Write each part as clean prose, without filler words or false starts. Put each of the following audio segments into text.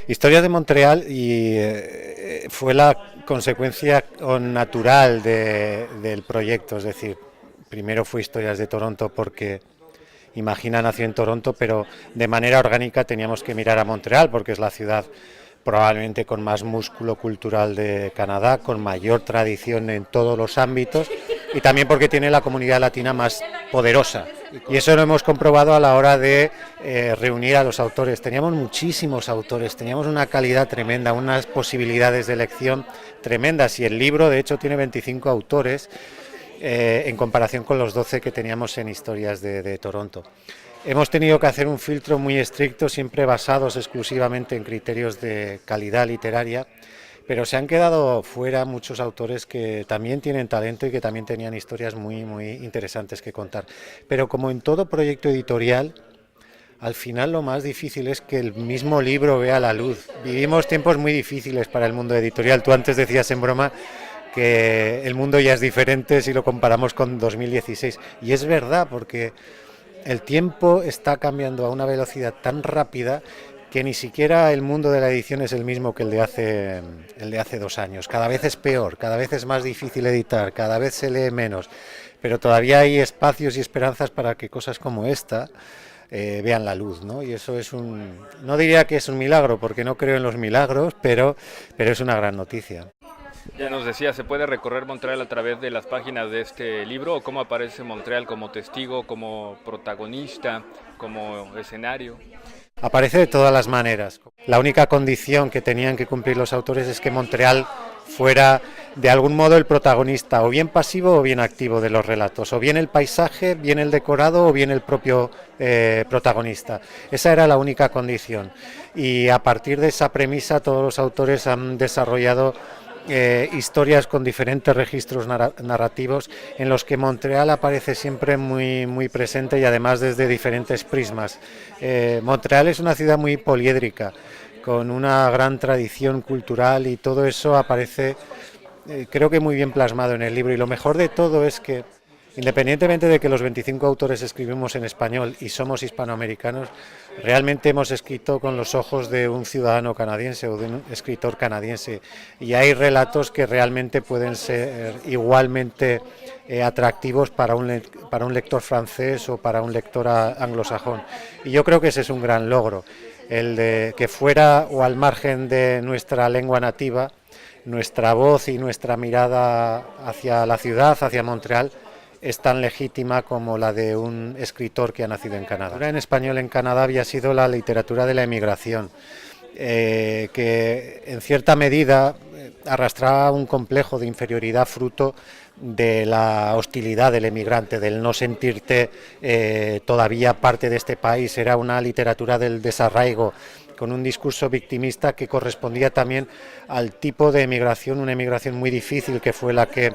Historias de Montreal y fue la consecuencia natural del proyecto, es decir, primero fue Historias de Toronto porque Imagina nació en Toronto, pero de manera orgánica teníamos que mirar a Montreal porque es la ciudad probablemente con más músculo cultural de Canadá, con mayor tradición en todos los ámbitos y también porque tiene la comunidad latina más poderosa. Y eso lo hemos comprobado a la hora de reunir a los autores. Teníamos muchísimos autores, teníamos una calidad tremenda, unas posibilidades de elección tremendas y el libro de hecho tiene 25 autores en comparación con los 12 que teníamos en Historias de Toronto. Hemos tenido que hacer un filtro muy estricto, siempre basados exclusivamente en criterios de calidad literaria, pero se han quedado fuera muchos autores que también tienen talento y que también tenían historias muy interesantes que contar. Pero como en todo proyecto editorial, al final lo más difícil es que el mismo libro vea la luz. Vivimos tiempos muy difíciles para el mundo editorial. Tú antes decías en broma que el mundo ya es diferente si lo comparamos con 2016. Y es verdad, porque el tiempo está cambiando a una velocidad tan rápida que ni siquiera el mundo de la edición es el mismo que el de hace 2 años. Cada vez es peor, cada vez es más difícil editar, cada vez se lee menos, pero todavía hay espacios y esperanzas para que cosas como esta vean la luz, ¿no? Y eso es no diría que es un milagro, porque no creo en los milagros, pero es una gran noticia. Ya nos decía, ¿se puede recorrer Montreal a través de las páginas de este libro? ¿O cómo aparece Montreal como testigo, como protagonista, como escenario? Aparece de todas las maneras. La única condición que tenían que cumplir los autores es que Montreal fuera de algún modo el protagonista, o bien pasivo o bien activo de los relatos, o bien el paisaje, bien el decorado o bien el propio protagonista. Esa era la única condición. Y a partir de esa premisa todos los autores han desarrollado historias con diferentes registros narrativos en los que Montreal aparece siempre muy presente y además desde diferentes prismas. Montreal es una ciudad muy poliédrica, con una gran tradición cultural y todo eso aparece creo que muy bien plasmado en el libro y lo mejor de todo es que independientemente de que los 25 autores escribimos en español y somos hispanoamericanos, realmente hemos escrito con los ojos de un ciudadano canadiense o de un escritor canadiense y hay relatos que realmente pueden ser igualmente atractivos para un lector francés o para un lector anglosajón. Y yo creo que ese es un gran logro, el de que fuera o al margen de nuestra lengua nativa, nuestra voz y nuestra mirada hacia la ciudad, hacia Montreal, es tan legítima como la de un escritor que ha nacido en Canadá. La literatura en español en Canadá había sido la literatura de la emigración, que en cierta medida arrastraba un complejo de inferioridad fruto de la hostilidad del emigrante, del no sentirte todavía parte de este país. Era una literatura del desarraigo, con un discurso victimista que correspondía también al tipo de emigración, una emigración muy difícil que fue la que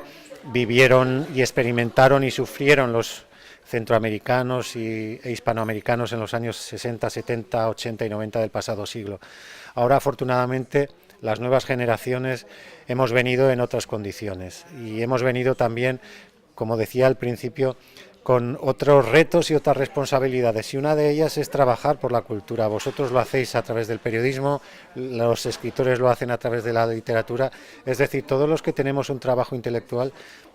vivieron y experimentaron y sufrieron los centroamericanos e hispanoamericanos en los años 60, 70, 80 y 90 del pasado siglo. Ahora, afortunadamente, las nuevas generaciones hemos venido en otras condiciones y hemos venido también, como decía al principio, con otros retos y otras responsabilidades, y una de ellas es trabajar por la cultura. Vosotros lo hacéis a través del periodismo, los escritores lo hacen a través de la literatura, es decir, todos los que tenemos un trabajo intelectual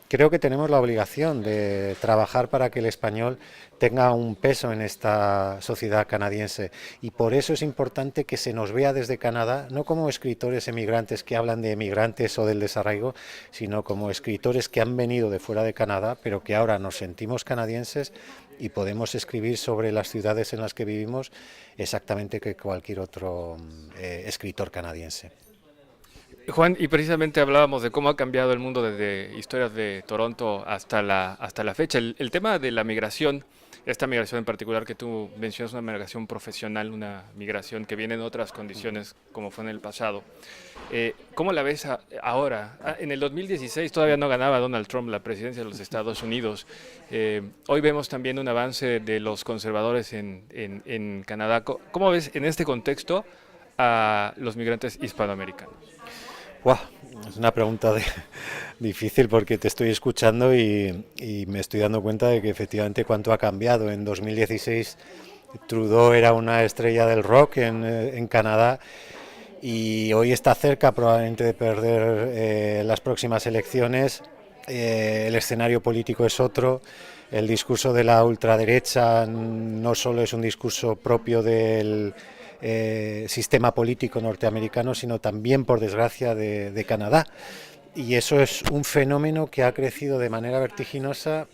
creo que tenemos la obligación de trabajar para que el español tenga un peso en esta sociedad canadiense y por eso es importante que se nos vea desde Canadá, no como escritores emigrantes que hablan de emigrantes o del desarraigo, sino como escritores que han venido de fuera de Canadá, pero que ahora nos sentimos canadienses y podemos escribir sobre las ciudades en las que vivimos exactamente que cualquier otro escritor canadiense. Juan, y precisamente hablábamos de cómo ha cambiado el mundo desde Historias de Toronto hasta la fecha. El tema de la migración, esta migración en particular que tú mencionas, una migración profesional, una migración que viene en otras condiciones como fue en el pasado. ¿Cómo la ves ahora? En el 2016 todavía no ganaba Donald Trump la presidencia de los Estados Unidos. Hoy vemos también un avance de los conservadores en Canadá. ¿Cómo ves en este contexto a los migrantes hispanoamericanos? Wow, es una pregunta difícil porque te estoy escuchando y me estoy dando cuenta de que efectivamente cuánto ha cambiado. En 2016 Trudeau era una estrella del rock en Canadá y hoy está cerca probablemente de perder las próximas elecciones. El escenario político es otro. El discurso de la ultraderecha no solo es un discurso propio del sistema político norteamericano, sino también, por desgracia, de Canadá. Y eso es un fenómeno que ha crecido de manera vertiginosa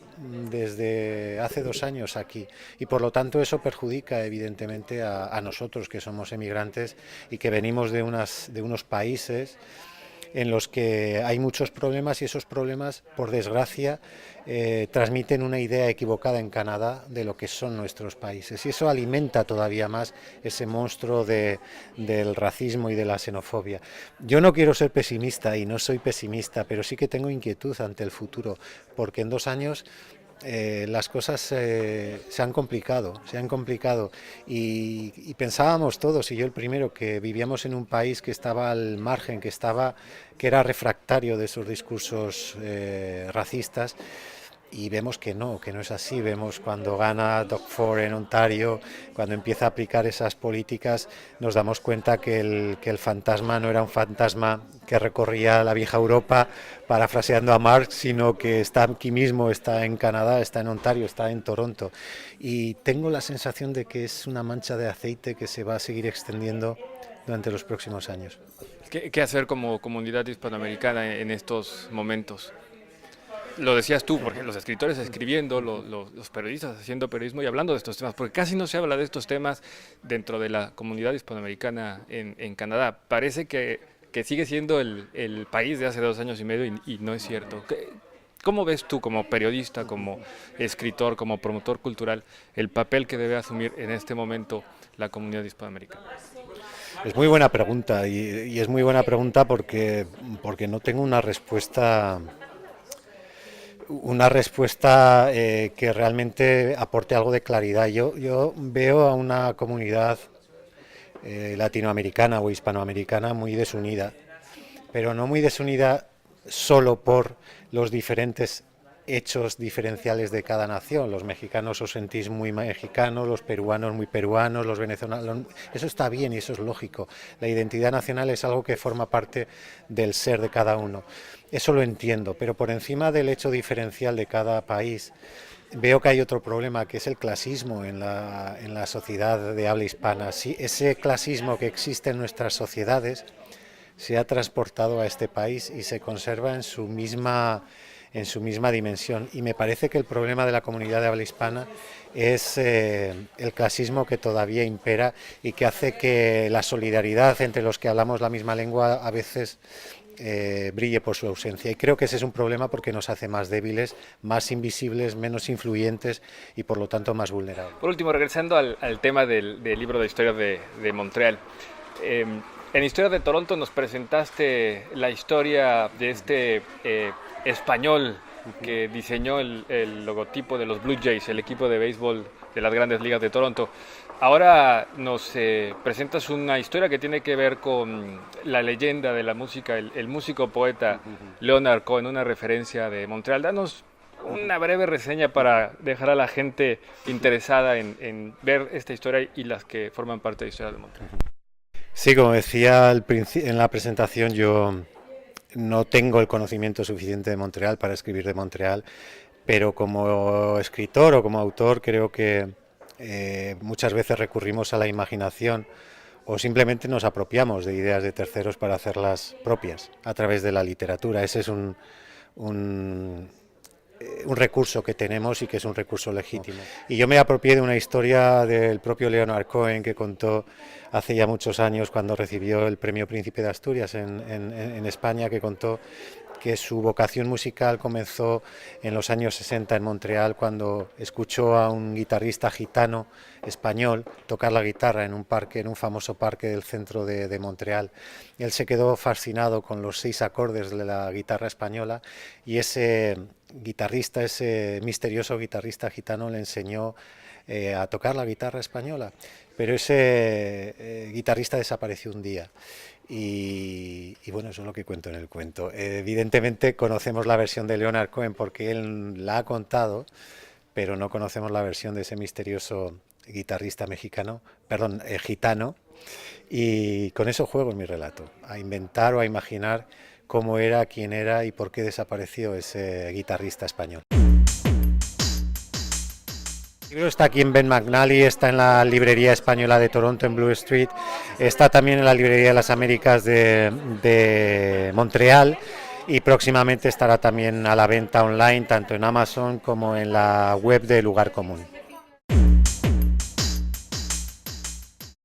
desde hace 2 años aquí, y por lo tanto eso perjudica evidentemente a nosotros, que somos emigrantes y que venimos de unos países en los que hay muchos problemas, y esos problemas, por desgracia, transmiten una idea equivocada en Canadá de lo que son nuestros países, y eso alimenta todavía más ese monstruo del racismo y de la xenofobia. Yo no quiero ser pesimista y no soy pesimista, pero sí que tengo inquietud ante el futuro, porque en 2 años las cosas se han complicado, y pensábamos todos, y yo el primero, que vivíamos en un país que estaba al margen, que era refractario de esos discursos racistas, y vemos que no es así. Vemos cuando gana Doug Ford en Ontario, cuando empieza a aplicar esas políticas, nos damos cuenta que el fantasma no era un fantasma que recorría la vieja Europa parafraseando a Marx, sino que está aquí mismo, está en Canadá, está en Ontario, está en Toronto. Y tengo la sensación de que es una mancha de aceite que se va a seguir extendiendo durante los próximos años. ¿Qué hacer como comunidad hispanoamericana en estos momentos? Lo decías tú, porque los escritores escribiendo, los periodistas haciendo periodismo y hablando de estos temas, porque casi no se habla de estos temas dentro de la comunidad hispanoamericana en Canadá. Parece que sigue siendo el país de hace 2 años y medio, y no es cierto. ¿Cómo ves tú, como periodista, como escritor, como promotor cultural, el papel que debe asumir en este momento la comunidad hispanoamericana? Es muy buena pregunta, y es muy buena pregunta porque no tengo una respuesta que realmente aporte algo de claridad. Yo veo a una comunidad latinoamericana o hispanoamericana muy desunida, pero no muy desunida solo por los diferentes hechos diferenciales de cada nación. Los mexicanos os sentís muy mexicanos, los peruanos muy peruanos, los venezolanos... Eso está bien y eso es lógico. La identidad nacional es algo que forma parte del ser de cada uno. Eso lo entiendo, pero por encima del hecho diferencial de cada país, veo que hay otro problema, que es el clasismo en la sociedad de habla hispana. Sí, ese clasismo que existe en nuestras sociedades se ha transportado a este país y se conserva en su misma dimensión. Y me parece que el problema de la comunidad de habla hispana es el clasismo que todavía impera y que hace que la solidaridad entre los que hablamos la misma lengua a veces brille por su ausencia. Y creo que ese es un problema porque nos hace más débiles, más invisibles, menos influyentes y por lo tanto más vulnerables. Por último, regresando al tema del libro de historia de Montreal. En Historia de Toronto nos presentaste la historia de este español que diseñó el logotipo de los Blue Jays, el equipo de béisbol de las Grandes Ligas de Toronto. Ahora nos presentas una historia que tiene que ver con la leyenda de la música, el músico poeta Leonard Cohen, una referencia de Montreal. Danos una breve reseña para dejar a la gente interesada en ver esta historia y las que forman parte de Historia de Montreal. Sí, como decía en la presentación, yo no tengo el conocimiento suficiente de Montreal para escribir de Montreal, pero como escritor o como autor creo que muchas veces recurrimos a la imaginación o simplemente nos apropiamos de ideas de terceros para hacerlas propias a través de la literatura. Ese es un recurso que tenemos y que es un recurso legítimo. Y yo me apropié de una historia del propio Leonard Cohen que contó hace ya muchos años, cuando recibió el premio Príncipe de Asturias en España, que contó que su vocación musical comenzó en los años 60 en Montreal, cuando escuchó a un guitarrista gitano español tocar la guitarra en un famoso parque del centro de Montreal. Él se quedó fascinado con los 6 acordes de la guitarra española, y ese misterioso guitarrista gitano le enseñó a tocar la guitarra española, pero ese guitarrista desapareció un día. Y bueno, eso es lo que cuento en el cuento. Evidentemente conocemos la versión de Leonard Cohen porque él la ha contado, pero no conocemos la versión de ese misterioso guitarrista gitano, Y con eso juego en mi relato, a inventar o a imaginar cómo era, quién era y por qué desapareció ese guitarrista español. El libro está aquí en Ben McNally, está en la librería española de Toronto, en Blue Street, está también en la librería de las Américas de Montreal y próximamente estará también a la venta online, tanto en Amazon como en la web de Lugar Común.